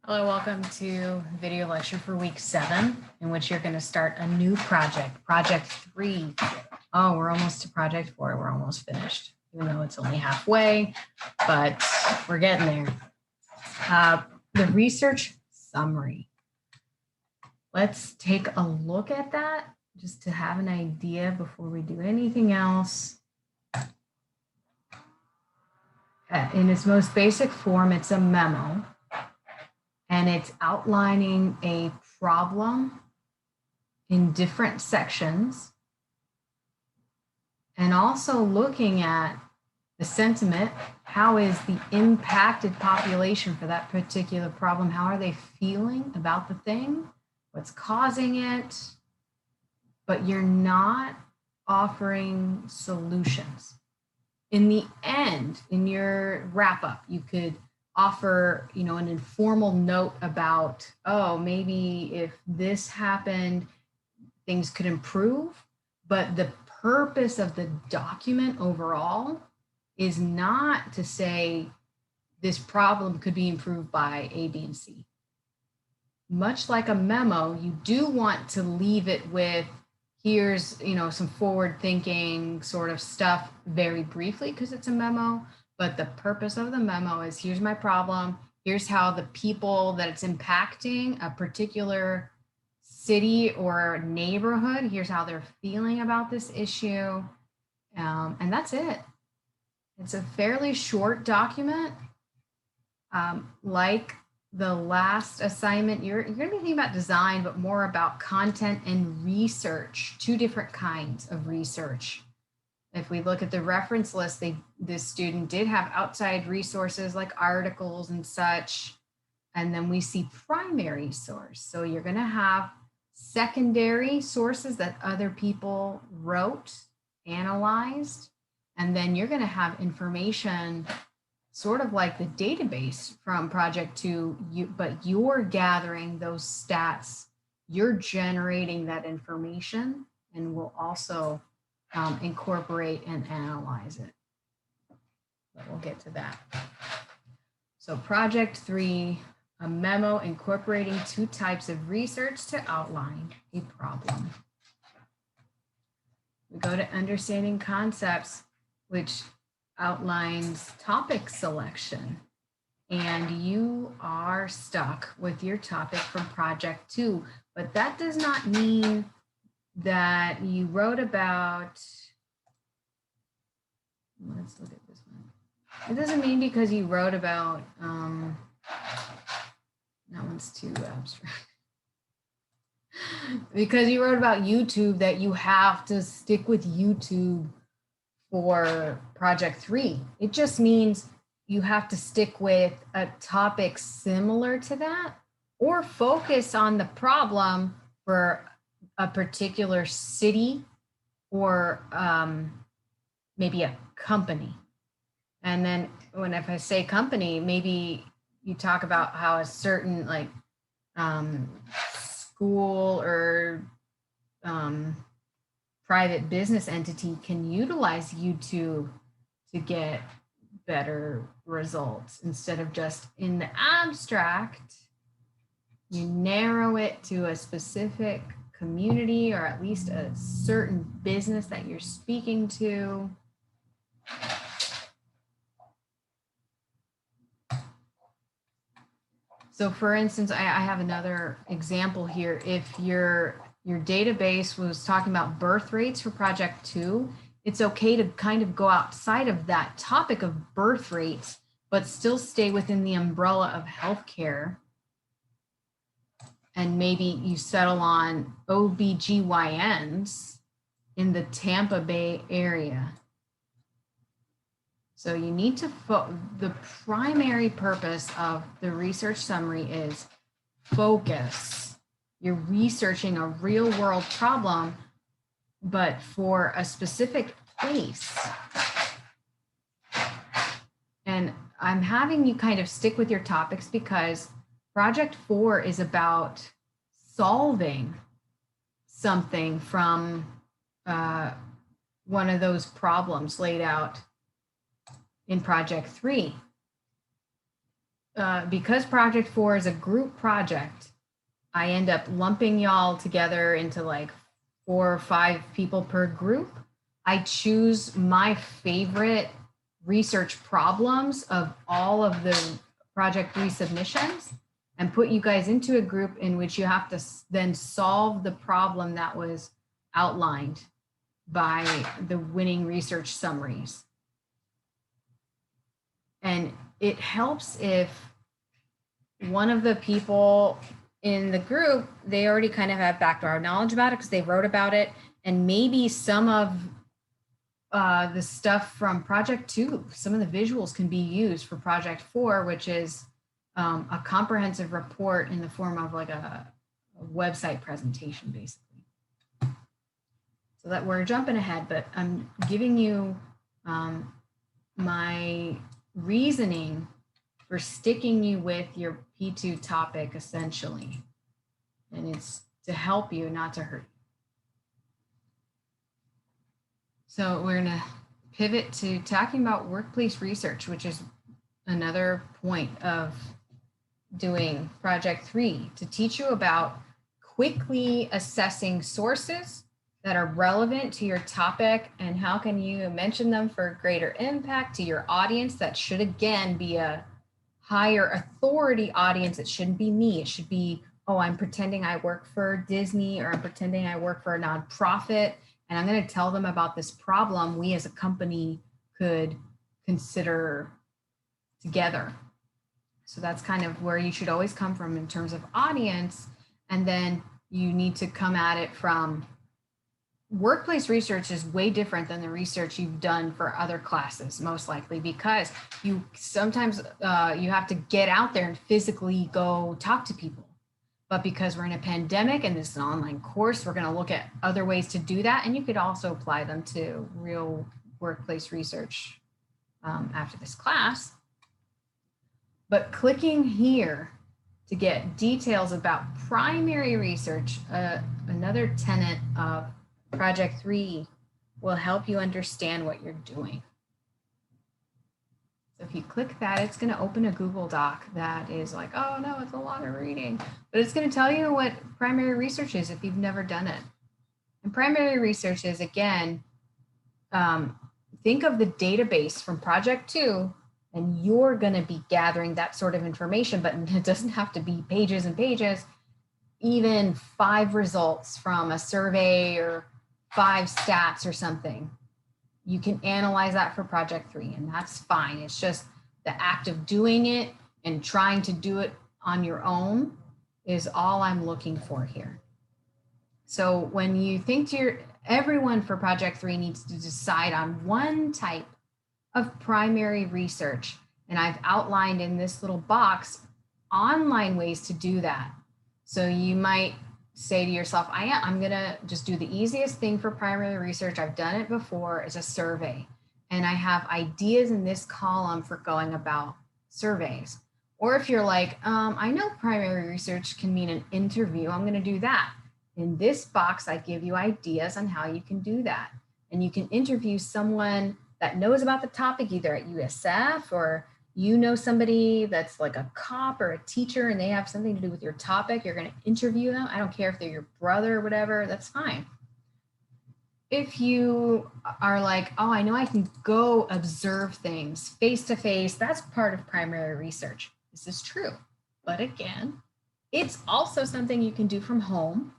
Hello, welcome to video lecture for week 7, in which you're going to start a new project, project 3. Oh, we're almost to project 4. We're almost finished, even though it's only halfway, but we're getting there. The research summary. Let's take a look at that just to have an idea before we do anything else. In its most basic form, it's a memo. And it's outlining a problem in different sections and also looking at the sentiment. How is the impacted population for that particular problem? How are they feeling about the thing? What's causing it? But you're not offering solutions. In the end, in your wrap up, you could offer, an informal note about, oh, maybe if this happened, things could improve. But the purpose of the document overall is not to say this problem could be improved by A, B, and C. Much like a memo, you do want to leave it with, here's, some forward thinking sort of stuff very briefly because it's a memo. But the purpose of the memo is, here's my problem. Here's how the people that it's impacting, a particular city or neighborhood, here's how they're feeling about this issue. And that's it. It's a fairly short document. Like the last assignment, you're going to be thinking about design, but more about content and research, 2 different kinds of research. If we look at the reference list, this student did have outside resources like articles and such. And then we see primary source. So you're going to have secondary sources that other people wrote, analyzed, and then you're going to have information sort of like the database from project 2, but you're gathering those stats, you're generating that information, and we'll also incorporate and analyze it. But we'll get to that. So project 3, a memo incorporating 2 types of research to outline a problem. We go to understanding concepts, which outlines topic selection. And you are stuck with your topic from project 2, but that does not mean that you wrote about, let's look at this one. It doesn't mean because you wrote about, that one's too abstract. Because you wrote about YouTube that you have to stick with YouTube for project 3. It just means you have to stick with a topic similar to that or focus on the problem for a particular city or maybe a company. And then if I say company, maybe you talk about how a certain school or private business entity can utilize YouTube to get better results. Instead of just in the abstract, you narrow it to a specific community or at least a certain business that you're speaking to. So for instance, I have another example here. If your database was talking about birth rates for project 2, it's okay to kind of go outside of that topic of birth rates, but still stay within the umbrella of healthcare. And maybe you settle on OBGYNs in the Tampa Bay area. So you need to, the primary purpose of the research summary is focus. You're researching a real world problem, but for a specific place. And I'm having you kind of stick with your topics because project 4 is about solving something from one of those problems laid out in project 3. because project 4 is a group project, I end up lumping y'all together into like 4 or 5 people per group. I choose my favorite research problems of all of the project 3 submissions and put you guys into a group in which you have to then solve the problem that was outlined by the winning research summaries. And it helps if one of the people in the group, they already kind of have background knowledge about it because they wrote about it. And maybe some of the stuff from project 2, some of the visuals can be used for project 4, which is a comprehensive report in the form of like a website presentation, basically. So that we're jumping ahead, but I'm giving you my reasoning for sticking you with your P2 topic, essentially. And it's to help you, not to hurt you. So we're gonna pivot to talking about workplace research, which is another point of doing project 3, to teach you about quickly assessing sources that are relevant to your topic and how can you mention them for greater impact to your audience. That should again be a higher authority audience. It shouldn't be me. It should be, oh, I'm pretending I work for Disney, or I'm pretending I work for a nonprofit, and I'm going to tell them about this problem we as a company could consider together. So that's kind of where you should always come from in terms of audience. And then you need to come at it from workplace research is way different than the research you've done for other classes, most likely, because you sometimes you have to get out there and physically go talk to people. But because we're in a pandemic and this is an online course, we're going to look at other ways to do that. And you could also apply them to real workplace research after this class. But clicking here to get details about primary research, another tenet of Project 3, will help you understand what you're doing. So if you click that, it's going to open a Google Doc that is like, oh no, it's a lot of reading, but it's going to tell you what primary research is if you've never done it. And primary research is, again, think of the database from Project 2, and you're going to be gathering that sort of information, but it doesn't have to be pages and pages, even 5 results from a survey or 5 stats or something. You can analyze that for Project 3, and that's fine. It's just the act of doing it and trying to do it on your own is all I'm looking for here. So when you think to everyone for Project 3 needs to decide on one type of primary research, and I've outlined in this little box online ways to do that. So you might say to yourself, I'm going to just do the easiest thing for primary research. I've done it before, is a survey. And I have ideas in this column for going about surveys. Or if you're like, I know primary research can mean an interview, I'm going to do that. In this box, I give you ideas on how you can do that. And you can interview someone that knows about the topic, either at USF, or you know somebody that's like a cop or a teacher and they have something to do with your topic. You're going to interview them. I don't care if they're your brother or whatever, that's fine. If you are like, oh, I know I can go observe things face to face, that's part of primary research. This is true. But again, it's also something you can do from home.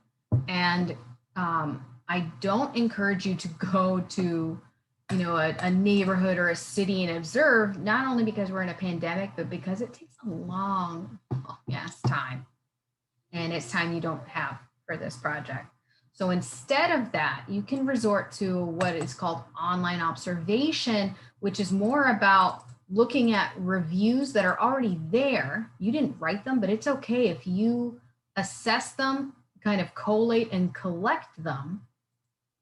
And I don't encourage you to go to a neighborhood or a city and observe, not only because we're in a pandemic, but because it takes a long time. And it's time you don't have for this project. So instead of that, you can resort to what is called online observation, which is more about looking at reviews that are already there. You didn't write them, but it's okay if you assess them, kind of collate and collect them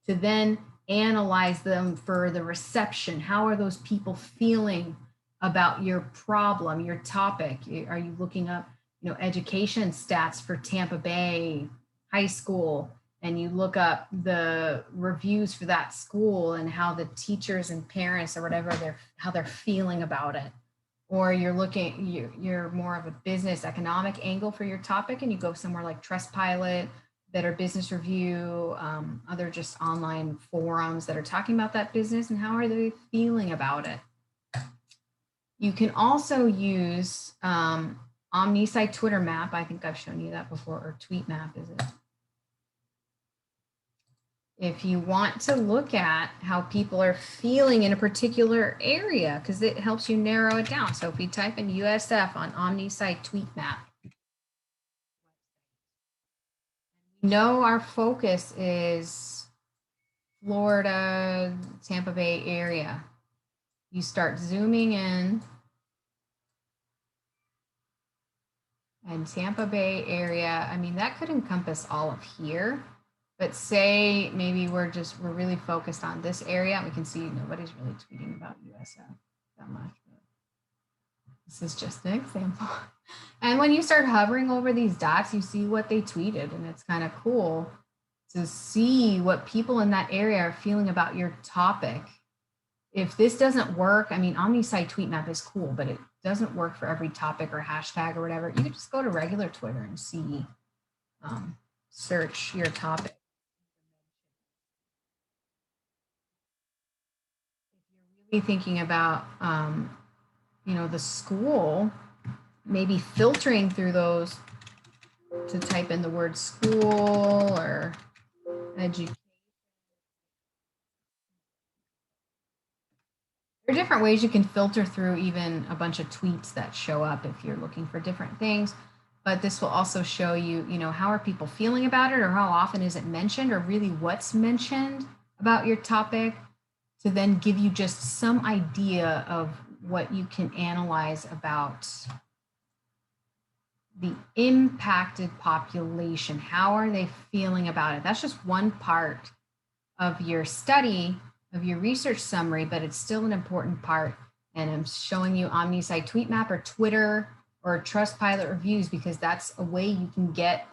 to then analyze them for the reception. How are those people feeling about your problem, your topic? Are you looking up, education stats for Tampa Bay High School, and you look up the reviews for that school and how the teachers and parents or whatever how they're feeling about it? or you're more of a business economic angle for your topic, and you go somewhere like Trustpilot, Better Business Review, other just online forums that are talking about that business and how are they feeling about it. You can also use OmniSite Twitter map. I think I've shown you that before, or tweet map, is it? If you want to look at how people are feeling in a particular area, because it helps you narrow it down. So if we type in USF on OmniSite tweet map, we know our focus is Florida, Tampa Bay area. You start zooming in, and Tampa Bay area, I mean, that could encompass all of here. But say maybe we're really focused on this area. We can see nobody's really tweeting about USF that much. This is just an example. And when you start hovering over these dots, you see what they tweeted, and it's kind of cool to see what people in that area are feeling about your topic. If this doesn't work, I mean, OmniSite tweet map is cool, but it doesn't work for every topic or hashtag or whatever. You could just go to regular Twitter and see, search your topic. Be thinking about the school, maybe filtering through those to type in the word school or education. There are different ways you can filter through even a bunch of tweets that show up if you're looking for different things. But this will also show you, how are people feeling about it, or how often is it mentioned, or really what's mentioned about your topic, to then give you just some idea of what you can analyze about the impacted population. How are they feeling about it? That's just one part of your study, of your research summary, but it's still an important part. And I'm showing you OmniSite tweet map or Twitter or Trustpilot reviews, because that's a way you can get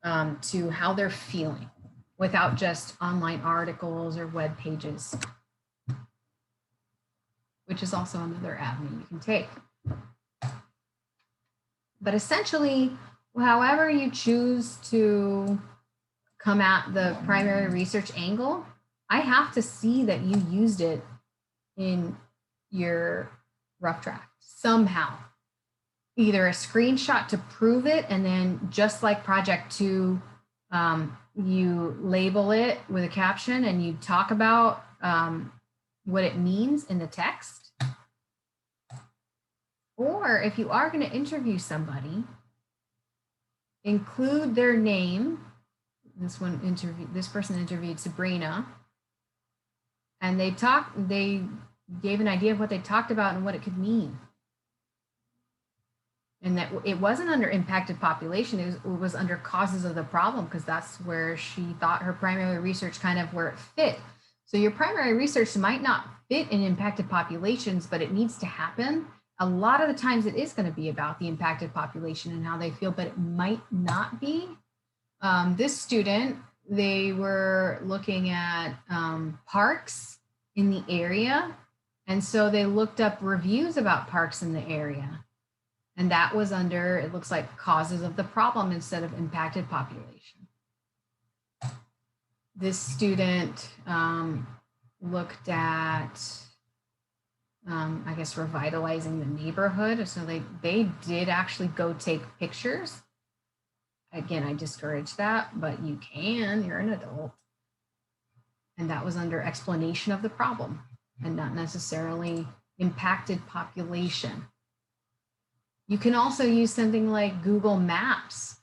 to how they're feeling without just online articles or web pages, which is also another avenue you can take. But essentially, however you choose to come at the primary research angle, I have to see that you used it in your rough draft somehow. Either a screenshot to prove it, and then just like project 2, you label it with a caption and you talk about what it means in the text. Or if you are going to interview somebody, include their name. This person interviewed Sabrina, and they gave an idea of what they talked about and what it could mean. And that it wasn't under impacted population, it was under causes of the problem, because that's where she thought her primary research kind of where it fit. So your primary research might not fit in impacted populations, but it needs to happen. A lot of the times it is going to be about the impacted population and how they feel, but it might not be. This student, they were looking at parks in the area. And so they looked up reviews about parks in the area. And that was under, it looks like, causes of the problem instead of impacted population. This student looked at, I guess, revitalizing the neighborhood. So they did actually go take pictures. Again, I discourage that, but you can, you're an adult. And that was under explanation of the problem and not necessarily impacted population. You can also use something like Google Maps.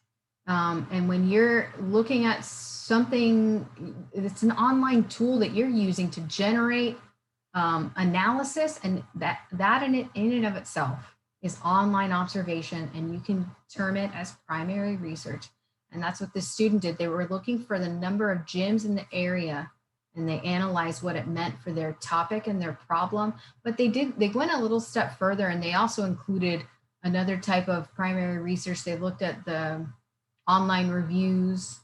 And when you're looking at something, it's an online tool that you're using to generate analysis, and that in and of itself is online observation, and you can term it as primary research. And that's what this student did. They were looking for the number of gyms in the area, and they analyzed what it meant for their topic and their problem. But they went a little step further, and they also included another type of primary research. They looked at the online reviews,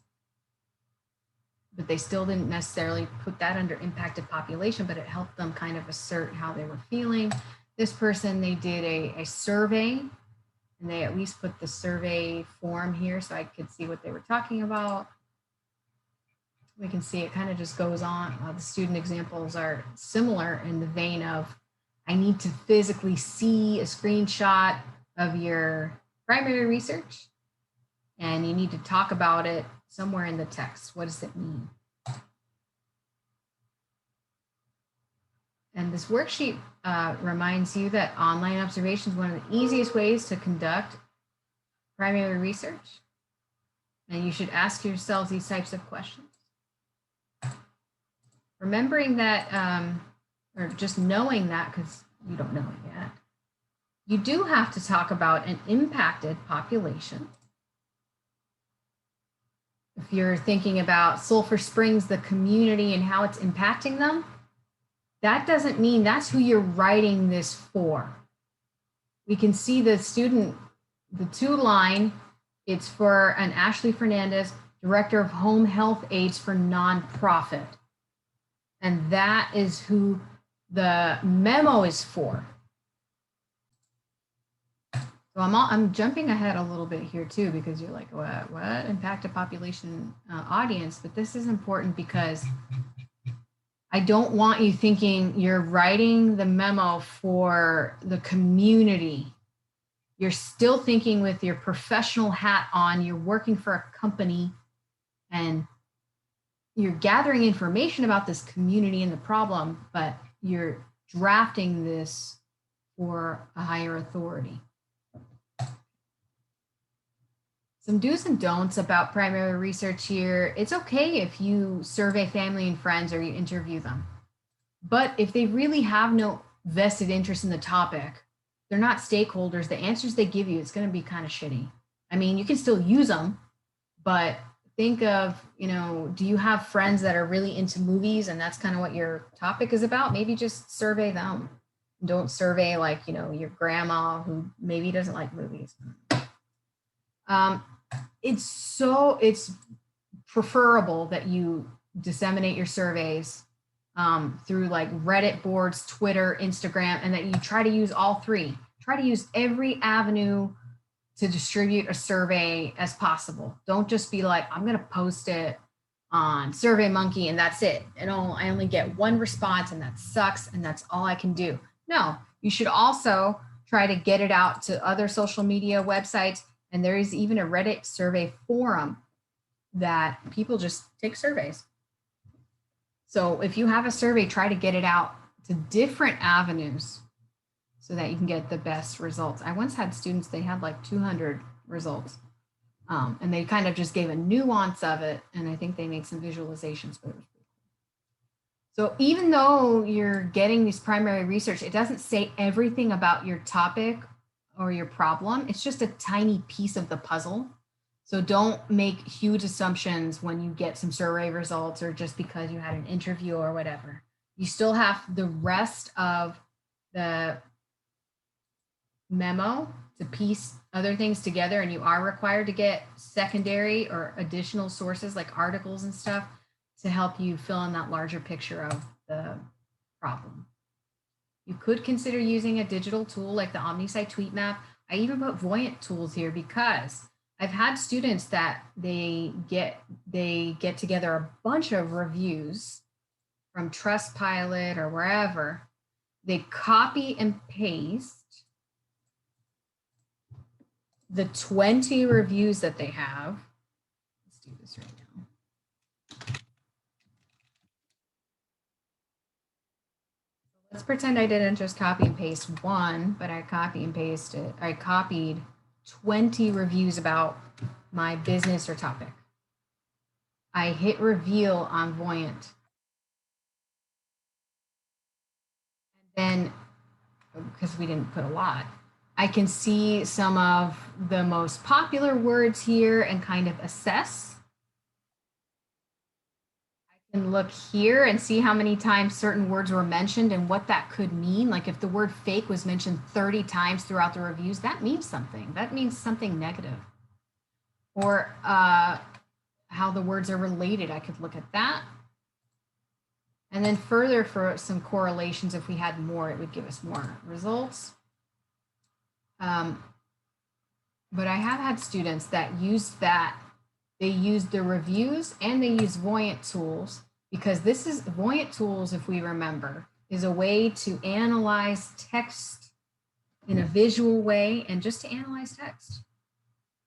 but they still didn't necessarily put that under impacted population, but it helped them kind of assert how they were feeling. This person, they did a survey, and they at least put the survey form here so I could see what they were talking about. We can see it kind of just goes on. The student examples are similar in the vein of, I need to physically see a screenshot of your primary research, and you need to talk about it somewhere in the text. What does it mean? And this worksheet reminds you that online observation is one of the easiest ways to conduct primary research. And you should ask yourselves these types of questions. Remembering that, or just knowing that, because you don't know it yet, you do have to talk about an impacted population. If you're thinking about Sulphur Springs, the community and how it's impacting them, that doesn't mean that's who you're writing this for. We can see the student, the 2 line, it's for an Ashley Fernandez, Director of Home Health Aides for Nonprofit. And that is who the memo is for. So I'm jumping ahead a little bit here too, because you're like, what impacted population audience? But this is important because I don't want you thinking you're writing the memo for the community. You're still thinking with your professional hat on, you're working for a company and you're gathering information about this community and the problem, but you're drafting this for a higher authority. Some do's and don'ts about primary research here. It's okay if you survey family and friends or you interview them. But if they really have no vested interest in the topic, they're not stakeholders, the answers they give you, it's going to be kind of shitty. I mean, you can still use them, but think of, do you have friends that are really into movies and that's kind of what your topic is about? Maybe just survey them. Don't survey like, your grandma who maybe doesn't like movies. It's preferable that you disseminate your surveys through like Reddit boards, Twitter, Instagram, and that you try to use all 3. Try to use every avenue to distribute a survey as possible. Don't just be like, I'm going to post it on SurveyMonkey and that's it. And I only get 1 response and that sucks and that's all I can do. No, you should also try to get it out to other social media websites. And there is even a Reddit survey forum that people just take surveys. So if you have a survey, try to get it out to different avenues so that you can get the best results. I once had students, they had like 200 results and they kind of just gave a nuance of it. And I think they made some visualizations, but it was pretty cool. So even though you're getting this primary research, it doesn't say everything about your topic or your problem. It's just a tiny piece of the puzzle. So don't make huge assumptions when you get some survey results or just because you had an interview or whatever. You still have the rest of the memo to piece other things together, and you are required to get secondary or additional sources like articles and stuff to help you fill in that larger picture of the problem. You could consider using a digital tool like the OmniSite Tweet Map. I even put Voyant tools here because I've had students that they get together a bunch of reviews from Trustpilot or wherever. They copy and paste the 20 reviews that they have. Let's do this right now. Let's pretend I didn't just copy and paste 1, but I copied 20 reviews about my business or topic. I hit reveal on Voyant. And then, because we didn't put a lot, I can see some of the most popular words here and kind of assess. I can look here and see how many times certain words were mentioned and what that could mean. Like if the word fake was mentioned 30 times throughout the reviews, that means something. That means something negative. Or how the words are related. I could look at that. And then further for some correlations, if we had more, it would give us more results. But I have had students that used that. They used the reviews and they use Voyant tools, because this is Voyant tools, if we remember, is a way to analyze text in a visual way and just to analyze text.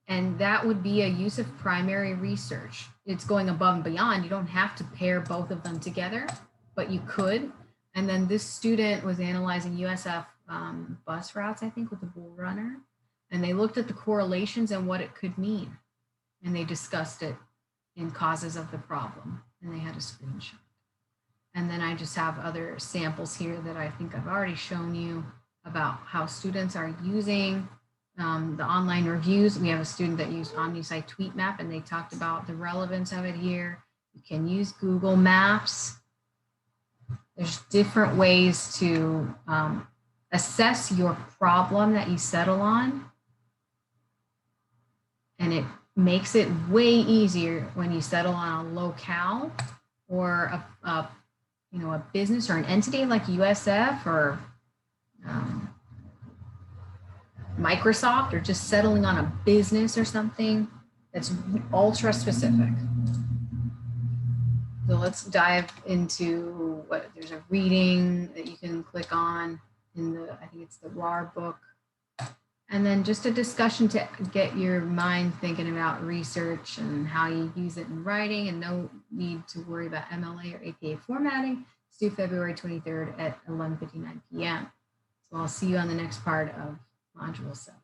And that would be a use of primary research. It's going above and beyond. You don't have to pair both of them together, but you could. And then this student was analyzing USF bus routes, I think, with the Bull Runner. And they looked at the correlations and what it could mean. And they discussed it in causes of the problem. And they had a screenshot. And then I just have other samples here that I think I've already shown you about how students are using the online reviews. We have a student that used OmniSite Tweet Map, and they talked about the relevance of it here. You can use Google Maps. There's different ways to assess your problem that you settle on. And it makes it way easier when you settle on a locale or a business or an entity like USF or Microsoft, or just settling on a business or something that's ultra specific. So let's dive into what, there's a reading that you can click on in the, I think it's the RAR book. And then just a discussion to get your mind thinking about research and how you use it in writing, and no need to worry about MLA or APA formatting. It's due February 23rd at 11:59 p.m. So I'll see you on the next part of Module 7.